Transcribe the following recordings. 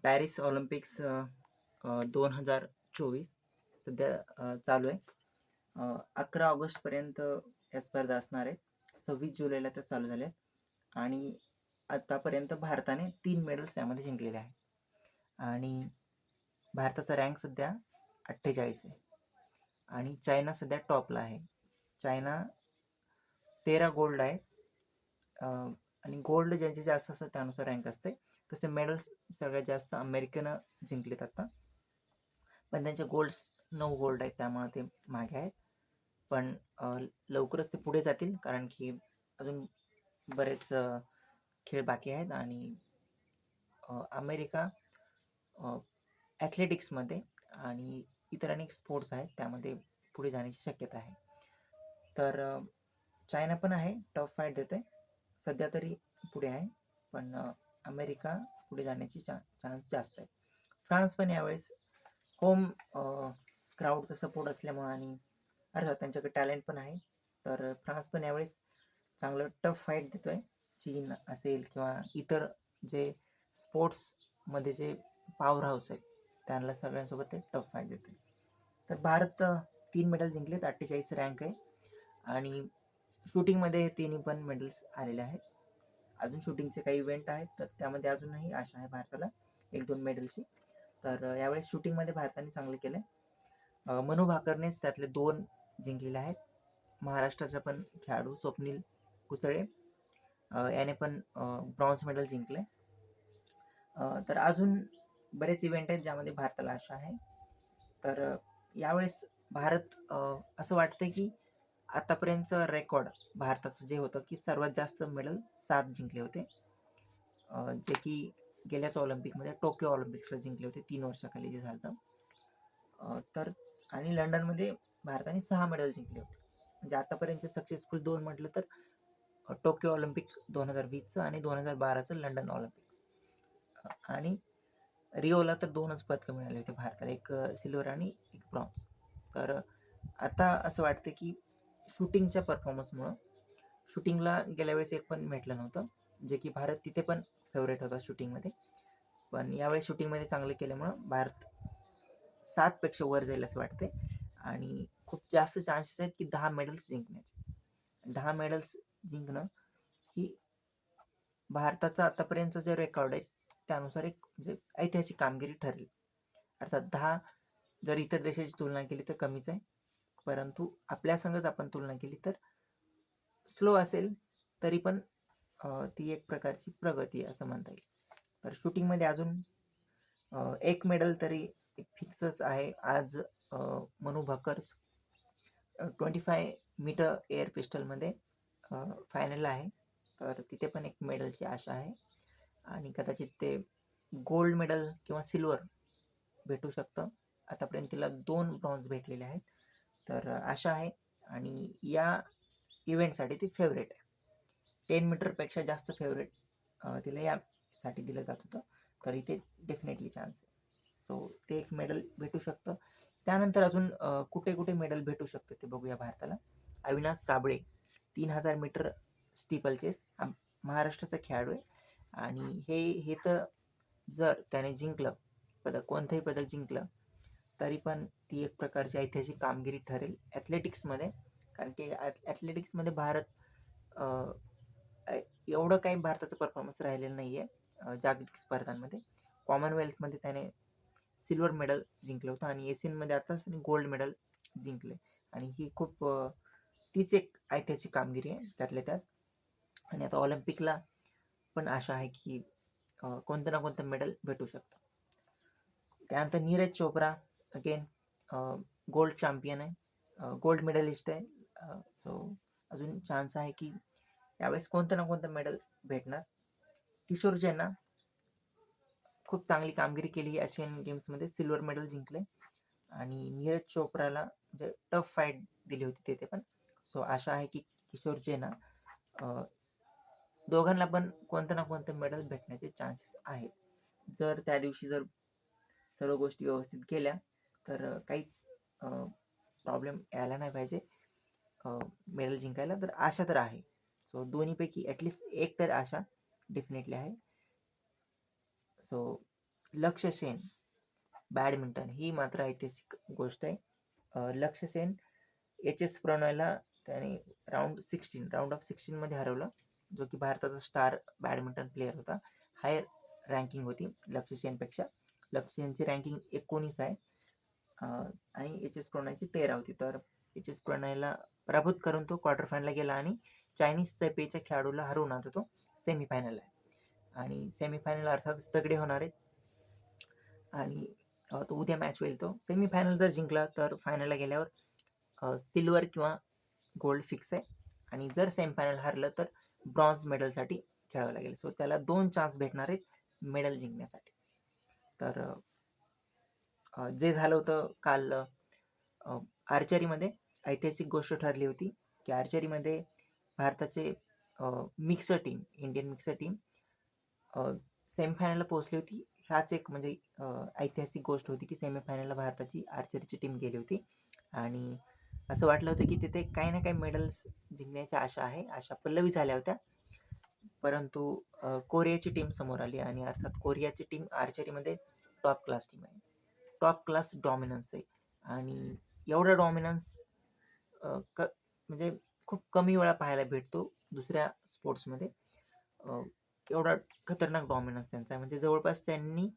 Paris Olympics 2024 सध्या चालू आहे. 11 ऑगस्टपर्यंत या स्पर्धा असणार आहेत. 26 जुलैला त्या चालू झाल्या आणि आतापर्यंत भारताने 3 मेडल्स यामध्ये जिंकलेले आहे आणि भारताचा रँक सध्या 48 आहे आणि चायना सध्या टॉपला आहे. चायना 13 गोल्ड आहे आणि गोल्ड ज्यांचे जास्त असतात त्यानुसार रँक असते. तसे मेडल्स सगळ्यात जास्त अमेरिकेनं जिंकलेत आता, पण त्यांचे गोल्ड्स 9 गोल्ड आहेत, त्यामुळे ते मागे आहेत. पण लवकरच ते पुढे जातील, कारण की अजून बरेच खेळ बाकी आहेत आणि अमेरिका ॲथलेटिक्समध्ये आणि इतर अनेक स्पोर्ट्स आहेत त्यामध्ये पुढे जाण्याची शक्यता आहे. तर चायना पण आहे, टफ फाईट देते, सध्या तरी पुढे आहे, पण अमेरिका पुढे जाण्याची चान्स जास्त आहे. फ्रान्स पण यावेळेस होम क्राऊडचा सपोर्ट असल्यामुळं आणि अर्थात त्यांच्याकडे टॅलेंट पण आहे, तर फ्रान्स पण यावेळेस चांगलं टफ फाईट देतो आहे. चीन असेल किंवा इतर जे स्पोर्ट्समध्ये जे पॉवर हाऊस आहेत त्यांना सगळ्यांसोबत ते टफ फाईट देते. तर भारत 3 मेडल जिंकलेत, 48 रँक आहे आणि शूटिंगमध्ये तिन्ही पण मेडल्स आलेले आहेत. अजून शूटिंगचे काही इव्हेंट आहेत, तर त्यामध्ये अजूनही आशा आहे भारताला 1-2 मेडलची. तर यावेळेस शूटिंगमध्ये भारताने चांगलं केलं आहे. मनू भाकरनेच त्यातले 2 जिंकलेले आहेत. महाराष्ट्राचा पण खेळाडू स्वप्नील कुसळे याने पण ब्रॉन्झ मेडल जिंकले. तर अजून बरेच इव्हेंट आहेत ज्यामध्ये भारताला आशा आहे. तर यावेळेस भारत असं वाटतं की आतापर्यंतचं रेकॉर्ड भारताचं जे होतं की सर्वात जास्त मेडल 7 जिंकले होते, जे की गेल्याच ऑलिम्पिकमध्ये टोकियो ऑलिम्पिक्सला जिंकले होते 3 वर्षाखाली जे झालं. तर आणि लंडनमध्ये भारताने 6 मेडल जिंकले होते. म्हणजे आतापर्यंत सक्सेसफुल 2 म्हटलं तर टोकियो ऑलिम्पिक 2020चं आणि 2012चं लंडन ऑलिम्पिक्स. आणि रिओला तर 2च पदकं मिळाले होते भारताला, एक सिल्वर आणि एक ब्रॉन्झ. तर आता असं वाटतं की शूटिंगच्या परफॉर्मन्समुळं, शूटिंगला गेल्या वेळेस एक पण भेटलं नव्हतं, जे की भारत तिथे पण फेवरेट होता शूटिंगमध्ये, पण यावेळेस शूटिंगमध्ये चांगलं केल्यामुळं भारत 7पेक्षा वर जाईल असं वाटते आणि खूप जास्त चान्सेस आहेत की 10 मेडल्स जिंकण्याचे. 10 मेडल्स जिंकणं ही भारताचा आतापर्यंतचा जे रेकॉर्ड आहे त्यानुसार एक म्हणजे ऐतिहासिक कामगिरी ठरेल. अर्थात 10 जर इतर देशाची तुलना केली तर कमीच आहे, परंतु आपल्या संगच आपण तुलना केली तर स्लो असेल तरी पण ती एक प्रकारची प्रगती असं म्हणता येईल. तर शूटिंगमध्ये अजून एक मेडल तरी फिक्सच आहे. आज मनू भाकरच 25 मीटर एअर पिस्टलमध्ये फायनल आहे, तर तिथे पण एक मेडलची आशा आहे आणि कदाचित ते गोल्ड मेडल किंवा सिल्वर भेटू शकतं. आतापर्यंत तिला 2 ब्रॉन्झ भेटलेले आहेत, तर आशा आहे आणि या इव्हेंटसाठी ती फेवरेट आहे. 10 मीटरपेक्षा जास्त फेवरेट तिला यासाठी दिलं जात होतं, तर इथे डेफिनेटली चान्स आहे. सो ते एक मेडल भेटू शकतं. त्यानंतर अजून कुठे कुठे मेडल भेटू शकतं ते बघूया भारताला. Avinash Sable 3000 metre steeplechase, हा महाराष्ट्राचा खेळाडू आहे आणि हे तर जर त्याने जिंकलं पदक, कोणतंही पदक जिंकलं तरी पण ती एक प्रकारची ऐतिहासिक कामगिरी ठरेल ॲथलेटिक्समध्ये, कारण की ॲथलेटिक्समध्ये भारत एवढं काही भारताचं परफॉर्मन्स राहिलेलं नाही आहे जागतिक स्पर्धांमध्ये. कॉमनवेल्थमध्ये त्याने सिल्वर मेडल जिंकलं होतं आणि एशियनमध्ये आताच गोल्ड मेडल जिंकले आणि ही खूप तीच एक ऐतिहासिक कामगिरी आहे त्यातल्या त्यात. आणि आता ऑलिम्पिकला पण आशा आहे की कोणतं ना कोणतं मेडल भेटू शकतं. त्यानंतर Neeraj Chopra again gold champion आहे, गोल्ड मेडलिस्ट आहे. सो अजून चान्स आहे की यावेळेस कोणतं ना कोणतं मेडल भेटणार. किशोर जैनना खूप चांगली कामगिरी केली एशियन गेम्समध्ये, सिल्वर मेडल जिंकले आणि नीरज चोप्राला म्हणजे टफ फाईट दिली होती तिथे पण. सो आशा आहे की किशोर जैनना दोघांना पण कोणतं ना कोणतं मेडल भेटण्याचे चान्सेस आहेत. जर त्या दिवशी जर सर्व गोष्टी व्यवस्थित केल्या तर काहीच प्रॉब्लेम यायला नाही पाहिजे मेडल जिंकायला, तर आशा तर आहे. सो दोन्हीपैकी ॲटलिस्ट एक तर आशा डेफिनेटली आहे. सो लक्ष्य सेन बॅडमिंटन ही मात्र ऐतिहासिक गोष्ट आहे. लक्ष्य सेन एच प्रणॉयला त्याने राऊंड ऑफ 16 हरवलं, जो की भारताचा स्टार बॅडमिंटन प्लेअर होता. हायर रँकिंग होती लक्ष्य सेनपेक्षा. लक्ष्य सेनची रँकिंग 19 आहे आणि प्रणॉयची 13 होती. तर प्रणॉयला पराभूत करून तो क्वार्टर फायनलला गेला आणि चायनीज तैपेच्या खेळाडूला हरवून आता तो सेमीफायनलला आहे. आणि सेमीफायनल अर्थातच तगडे होणार आहेत आणि तो उद्या मॅच होईल. तो सेमीफायनल जर जिंकला तर फायनलला गेल्यावर सिल्वर किंवा गोल्ड फिक्स आहे आणि जर सेमीफायनल हारलं तर ब्रॉन्झ मेडलसाठी खेळावं लागेल. सो त्याला 2 चान्स भेटणार आहेत मेडल जिंकण्यासाठी. तर जे झालं होतं काल आर्चरीमध्ये ऐतिहासिक गोष्ट ठरली होती की आर्चरीमध्ये भारताचे mixer team, Indian mixer team सेमीफायनलला पोहोचली होती. ह्याच एक म्हणजे ऐतिहासिक गोष्ट होती की सेमीफायनलला भारताची आर्चरीची टीम गेली होती आणि असं वाटलं होतं की तिथे काही ना काही मेडल्स जिंकण्याची आशा पल्लवी झाल्या होत्या. परंतु कोरियाची टीम समोर आली आणि अर्थात कोरियाची टीम आर्चरीमध्ये टॉप क्लास टीम आहे. टॉप क्लास डॉमिनन्स आहे आणि एवढा डॉमिनन्स म्हणजे खूप कमी वेळा पाहायला भेटतो दुसऱ्या स्पोर्ट्समध्ये. एवढा खतरनाक डॉमिनन्स त्यांचा आहे. म्हणजे जवळपास त्यांनी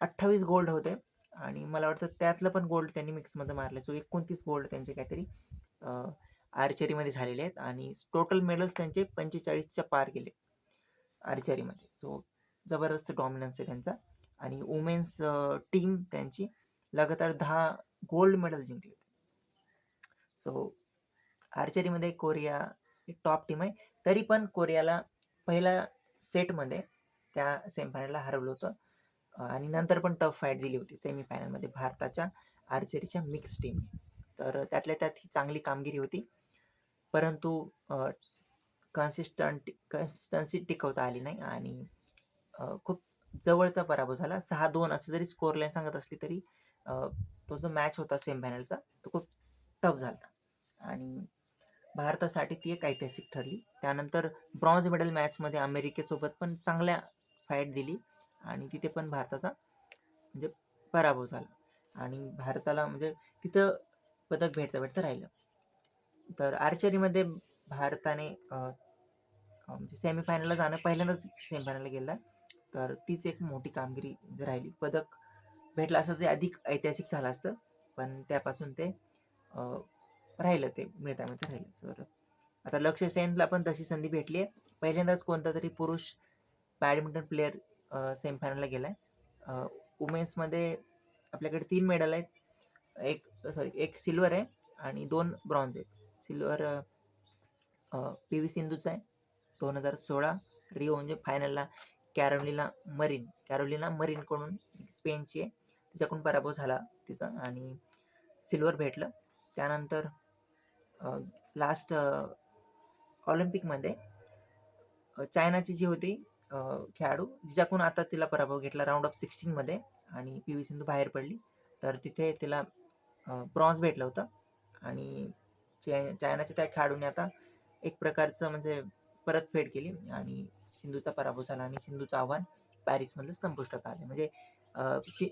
28 गोल्ड होते आणि मला वाटतं त्यातलं पण गोल्ड त्यांनी मिक्समध्ये मारले. सो 29 गोल्ड त्यांचे काहीतरी आर्चरीमध्ये झालेले आहेत आणि टोटल मेडल्स त्यांचे 45च्या पार गेले आर्चरीमध्ये. सो जबरदस्त डॉमिनन्स आहे त्यांचा आणि वुमेन्स टीम त्यांची लगातार 10 गोल्ड मेडल जिंकले होते. सो आर्चरीमध्ये कोरिया ही टॉप टीम आहे. तरी पण कोरियाला पहिल्या सेटमध्ये त्या सेमीफायनलला हरवलं होतं आणि नंतर पण टफ फाईट दिली होती सेमीफायनलमध्ये भारताच्या आर्चरीच्या मिक्स टीमने. तर त्यातल्या त्यात ही चांगली कामगिरी होती, परंतु कन्सिस्टन्सी टिकवता आली नाही आणि खूप जवळचा पराभव झाला. 6-2 असं जरी स्कोर लाईन सांगत असली तरी तो जो मॅच होता सेमीफायनलचा तो खूप टफ झाला आणि भारतासाठी ती एक ऐतिहासिक ठरली. त्यानंतर ब्रॉन्झ मेडल मॅचमध्ये अमेरिकेसोबत पण चांगल्या फाईट दिली आणि तिथे पण भारताचा म्हणजे पराभव झाला आणि भारताला म्हणजे तिथं पदक भेटता राहिलं. तर आर्चरीमध्ये भारताने म्हणजे सेमीफायनलला जाणं पहिल्यांदाच सेमीफायनलला गेला. तर तीच एक मोठी कामगिरी राहिली. पदक भेटलं असतं ते अधिक ऐतिहासिक झालं असतं, पण त्यापासून ते राहिलं, ते मिळता राहिलं. तर आता लक्ष्य सेनला पण तशी संधी भेटली आहे. पहिल्यांदाच कोणता तरी पुरुष बॅडमिंटन प्लेअर सेमीफायनलला गेला आहे. वुमेन्समध्ये आपल्याकडे 3 मेडल आहेत. एक सिल्वर आहे आणि 2 ब्रॉन्झ आहेत. सिल्वर PV सिंधूचा आहे 2016 रिओ म्हणजे फायनलला कॅरोलिना मरीनकडून, स्पेनची आहे, तिच्याकडून पराभव झाला तिचा आणि सिल्वर भेटलं. त्यानंतर लास्ट ऑलिम्पिकमध्ये चायनाची जी होती खेळाडू, जिच्याकडून आता तिला पराभव घेतला राऊंड ऑफ 16मध्ये आणि PV सिंधू बाहेर पडली. तर तिथे तिला ब्रॉन्झ भेटलं होतं आणि चायनाच्या त्या खेळाडूने आता एक प्रकारचं म्हणजे परतफेड केली आणि सिंधूचा पराभव झाला आणि सिंधूचं आव्हान पॅरिसमधलं संपुष्टात आलं. म्हणजे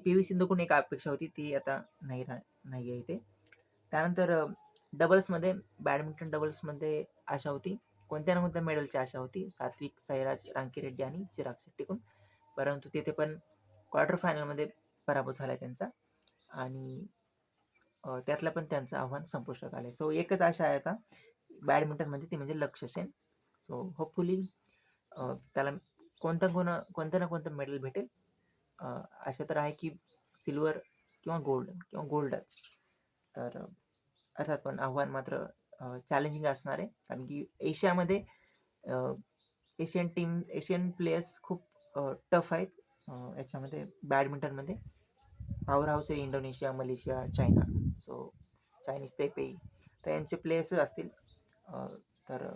PV सिंधूकडून एक अपेक्षा होती ती आता नाही आहे इथे. त्यानंतर डबल्समध्ये, बॅडमिंटन डबल्समध्ये आशा होती, कोणत्या ना कोणत्या मेडलची आशा होती सात्विक साईराज रांकीरेड्डी आणि चिराग शेट्टीकडून, परंतु तिथे पण क्वार्टर फायनलमध्ये पराभव झाला त्यांचा आणि त्यातलं पण त्यांचं आव्हान संपुष्टात आलं. सो एकच आशा आहे आता बॅडमिंटनमध्ये, ती म्हणजे लक्ष्य सेन. सो होपफुली त्याला कोणत्या ना कोणतं मेडल भेटेल. आशा तर आहे की सिल्वर किंवा गोल्डच. तर अर्थात पण आव्हान मात्र चॅलेंजिंग असणार आहे, कारण की एशियामध्ये एशियन प्लेयर्स खूप टफ आहेत. याच्यामध्ये बॅडमिंटनमध्ये पॉवर हाऊस आहे Indonesia, Malaysia, China. So Chinese Taipei, तर यांचे प्लेयर्सच असतील. तर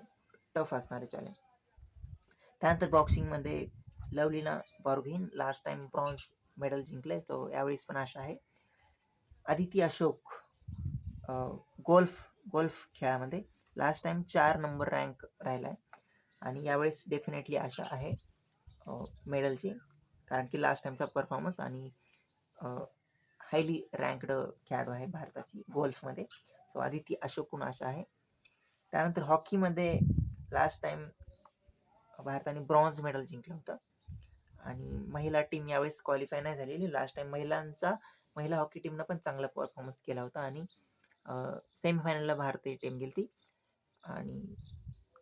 टफ असणार आहे चॅलेंज. त्यानंतर बॉक्सिंगमध्ये Lovlina Borgohain last time bronze medal जिंकले, तो यावेळेस पण आशा आहे. अदिती अशोक गोल्फ खेळामध्ये लास्ट टाइम 4 नंबर रँक राहिला आहे आणि यावेळेस डेफिनेटली आशा आहे मेडलची. कारण की लास्ट टाइमचा परफॉर्मन्स आणि हायली रँक्ड खेळाडू आहे भारताची गोल्फमध्ये. सो आदिती अशोक कुण आशा आहे. त्यानंतर हॉकीमध्ये लास्ट टाइम भारताने ब्रॉन्झ मेडल जिंकलं होतं आणि महिला टीम यावेळेस क्वालिफाय नाही झालेली. लास्ट टाइम महिला हॉकी टीमनं पण चांगला परफॉर्मन्स केला होता आणि सेमीफायनलला भारतीय टीम गेली ती आणि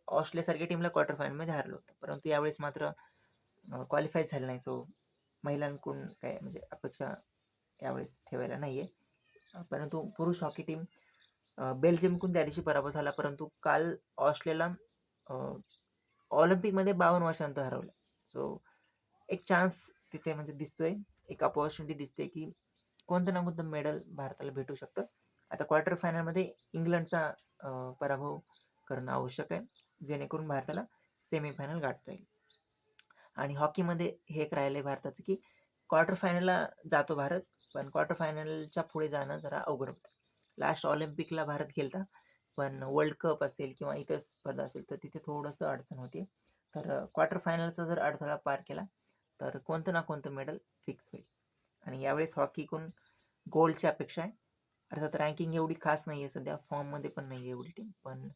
ऑस्ट्रेलियासारख्या टीमला क्वार्टर फायनलमध्ये हारलं होतं. परंतु यावेळेस मात्र क्वालिफाय झालं नाही. सो महिलांकडून काय म्हणजे अपेक्षा यावेळेस ठेवायला नाही आहे. परंतु पुरुष हॉकी टीम बेल्जियमकडून त्या दिवशी पराभव झाला. परंतु काल ऑस्ट्रेलियाला ऑलिम्पिकमध्ये 52 वर्षांनंतर हरवलं. सो एक चान्स तिथे म्हणजे दिसतोय, एक अपॉर्च्युनिटी दिसते की कोणतं ना कोणतं मेडल भारताला भेटू शकतं. आता क्वार्टर फायनलमध्ये इंग्लंडचा पराभव करणं आवश्यक आहे, जेणेकरून भारताला सेमीफायनल गाठता येईल. आणि हॉकीमध्ये हे एक राहिलं आहे भारताचं की क्वार्टर फायनलला जातो भारत, पण क्वार्टर फायनलच्या पुढे जाणं जरा अवघड होतं. लास्ट ऑलिम्पिकला भारत गेलता, पण वर्ल्ड कप असेल किंवा इतर स्पर्धा असेल तर तिथे थोडंसं अडचण होते. तर क्वार्टर फायनलचा जर अडथळा पार केला तर कोणतं ना कोणतं मेडल फिक्स होईल. आणि यावेळेस हॉकीकडून गोल्डची अपेक्षा आहे. अर्थात रँकिंग एवढी खास नाही आहे सध्या, फॉर्ममध्ये पण नाही आहे एवढी टीम, पण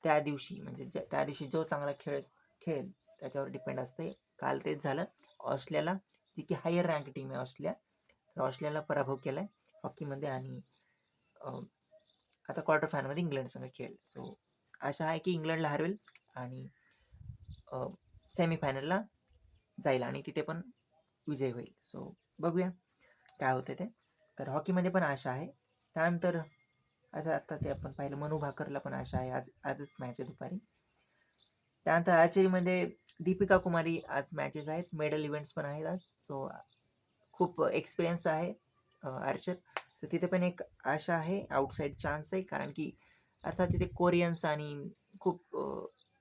त्या दिवशी म्हणजे त्या दिवशी जो चांगला खेळेल त्याच्यावर डिपेंड असते. काल तेच झालं. ऑस्ट्रेलियाला जी की हायर रँक टीम आहे ऑस्ट्रेलिया, तर ऑस्ट्रेलियाला पराभव केला आहे हॉकीमध्ये आणि आता क्वार्टर फायनलमध्ये इंग्लंड संघ खेळेल. सो आशा आहे की इंग्लंडला हरवेल आणि सेमीफायनलला जाईल आणि तिथे पण विजय होईल. सो बघूया काय होते ते. तर हॉकीमध्ये पण आशा आहे. त्यानंतर आता ते आपण पाहिलं मनू भाकरला पण आशा आहे. आजच मॅच आहे दुपारी. त्यानंतर आर्चरीमध्ये दीपिका कुमारी आज मॅचेस आहेत, मेडल इव्हेंट्स पण आहेत आज. सो खूप एक्सपिरियन्स आहे आर्चर. तर तिथे पण एक आशा आहे, आउटसाईड चान्स आहे, कारण की अर्थात तिथे कोरियन्स आणि खूप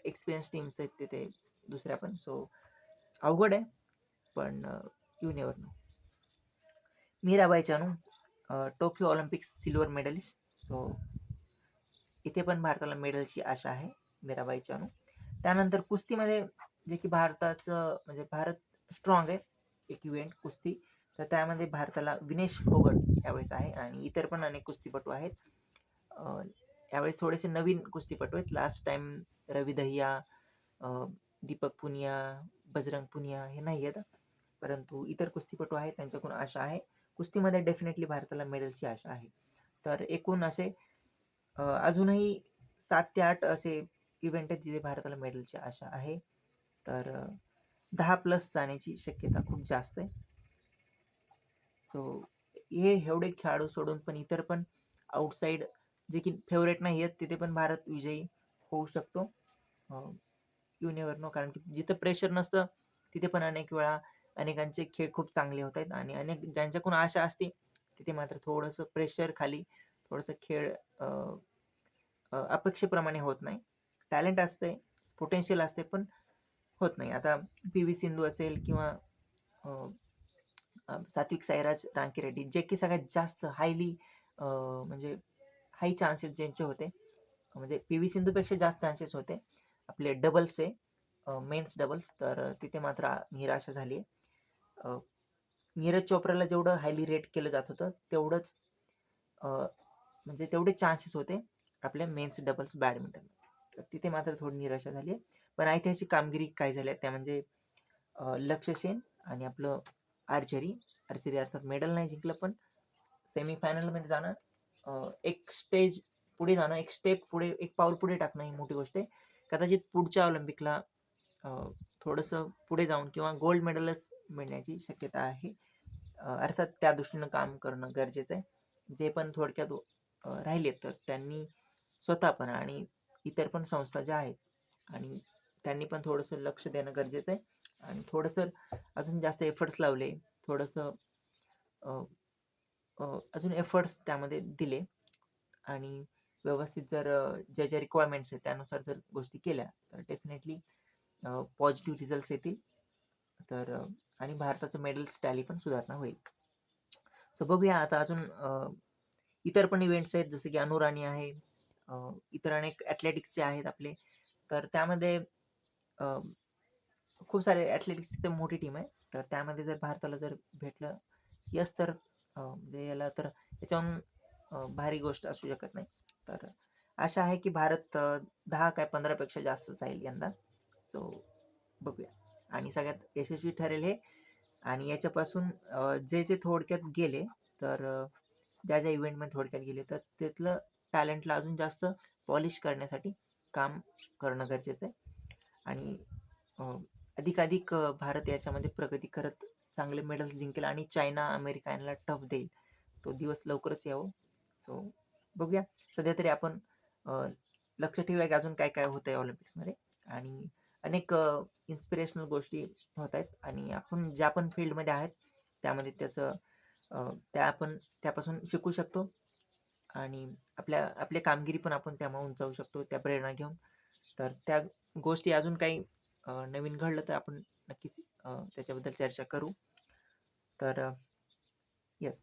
एक्सपिरियन्स टीम्स आहेत तिथे दुसऱ्या पण. सो अवघड आहे, पण you never know. Mirabai Chanu Tokyo Olympics silver medallist. So इथे पण भारताला मेडलची आशा आहे, मीराबाई चानू. त्यानंतर कुस्तीमध्ये जे की भारताचं म्हणजे भारत स्ट्रॉंग आहे एक इव्हेंट कुस्ती, तर त्यामध्ये भारताला विनेश फोगट यावेळेस आहे आणि इतर पण अनेक कुस्तीपटू आहेत. यावेळेस थोडेसे नवीन कुस्तीपटू आहेत. लास्ट टाइम रवी दहिया, दीपक पुनिया, बजरंग पुनिया हे नाही आहेत, परंतु इतर कुस्तीपटू आहेत, त्यांच्याकडून आशा आहे. कुस्तीमध्ये डेफिनेटली भारताला मेडलची आशा आहे. तर एकूण असे अजूनही 7 ते 8 असे इव्हेंट आहेत जिथे भारताला मेडलची आशा आहे. तर 10+ जाण्याची शक्यता खूप जास्त आहे. सो हे एवढे खेळाडू सोडून पण इतर पण आउटसाईड जे की फेवरेट नाही आहेत तिथे पण भारत विजयी होऊ शकतो. यू नेवर नो, कारण की जिथं प्रेशर नसतं तिथे पण अनेक वेळा अनेकांचे खेळ खूप चांगले होत आहेत आणि अनेक ज्यांच्याकडून आशा असते तिथे मात्र थोडंसं प्रेशर खाली थोडंसं खेळ अपेक्षेप्रमाणे होत नाही. टॅलेंट असते, पोटेन्शियल असते, पण होत नाही. आता PV सिंधू असेल किंवा सात्विक साईराज रांकीरेड्डी जे की सगळ्यात जास्त म्हणजे हाय चान्सेस ज्यांचे होते, म्हणजे PV सिंधूपेक्षा जास्त चान्सेस होते आपले डबल्सचे, मेन्स डबल्स, तर तिथे मात्र निराशा झाली आहे. नीरज चोप्राला जेवढं हायली रेट केलं जात होतं तेवढंच म्हणजे तेवढे चान्सेस होते आपल्या मेन्स डबल्स बॅडमिंटन, तर तिथे मात्र थोडी निराशा झाली आहे. पण ऐतिहासिक कामगिरी काय झाल्या त्या म्हणजे लक्ष्य सेन आणि आपलं आर्चरी अर्थात मेडल नाही जिंकलं, पण सेमीफायनलमध्ये जाणं, एक स्टेज पुढे जाणं, एक स्टेप पुढे, एक पाऊल पुढे टाकणं ही मोठी गोष्ट आहे. कदाचित पुढच्या ऑलिम्पिकला थोडंसं पुढे जाऊन किंवा गोल्ड मेडलच मिळण्याची शक्यता आहे. अर्थात त्या दृष्टीनं काम करणं गरजेचं आहे. जे पण थोडक्यात राहिले तर त्यांनी स्वतः पण आणि इतर पण संस्था ज्या आहेत आणि त्यांनी पण थोडंसं लक्ष देणं गरजेचं आहे आणि थोडंसं अजून जास्त एफर्ट्स लावले, थोडंसं अजून एफर्ट्स त्यामध्ये दिले आणि व्यवस्थित जर ज्या रिक्वायरमेंट्स आहेत त्यानुसार जर गोष्टी केल्या तर डेफिनेटली पॉझिटिव्ह रिझल्ट्स येतील. तर आणि भारताचं मेडल्स टॅली पण सुधारणा होईल. सो बघूया आता अजून इतर पण इव्हेंट्स आहेत जसं की अनुराणी आहे, इतर अनेक ॲथलेटिक्सचे आहेत आपले, तर त्यामध्ये खूप सारे ॲथलेटिक्स तिथे मोठी टीम आहे. तर त्यामध्ये जर भारताला जर भेटलं यश तर म्हणजे याला तर याच्याहून भारी गोष्ट असू शकत नाही. तर आशा आहे की भारत 10 काय 15 पेक्षा जास्त जाईल यंदा. सो बघूया आणि सगळ्यात यशस्वी ठरेल हे. आणि याच्यापासून जे थोडक्यात गेले तर ज्या इव्हेंटमध्ये थोडक्यात गेले तर तिथलं टॅलेंटला अजून जास्त पॉलिश करण्यासाठी काम करणं गरजेचं आहे. आणि अधिकाधिक भारत याच्यामध्ये प्रगती करत चांगले मेडल्स जिंकेल आणि चायना, अमेरिका यांना टफ देईल. तो दिवस लवकरच यावं. सो बघूया. सध्या तरी आपण लक्ष ठेवूया की अजून काय काय होतंय ऑलिम्पिक्समध्ये. आणि अनेक इन्स्पिरेशनल गोष्टी होत आहेत आणि आपण ज्या पण फील्डमध्ये आहेत त्यामध्ये त्याचं आपण त्यापासून शिकू शकतो आणि आपली कामगिरी पण आपण त्यामुळे उंचावू शकतो त्या प्रेरणा घेऊन. तर त्या गोष्टी अजून काही नवीन घडलं तर आपण नक्कीच त्याच्याबद्दल चर्चा करू. तर येस.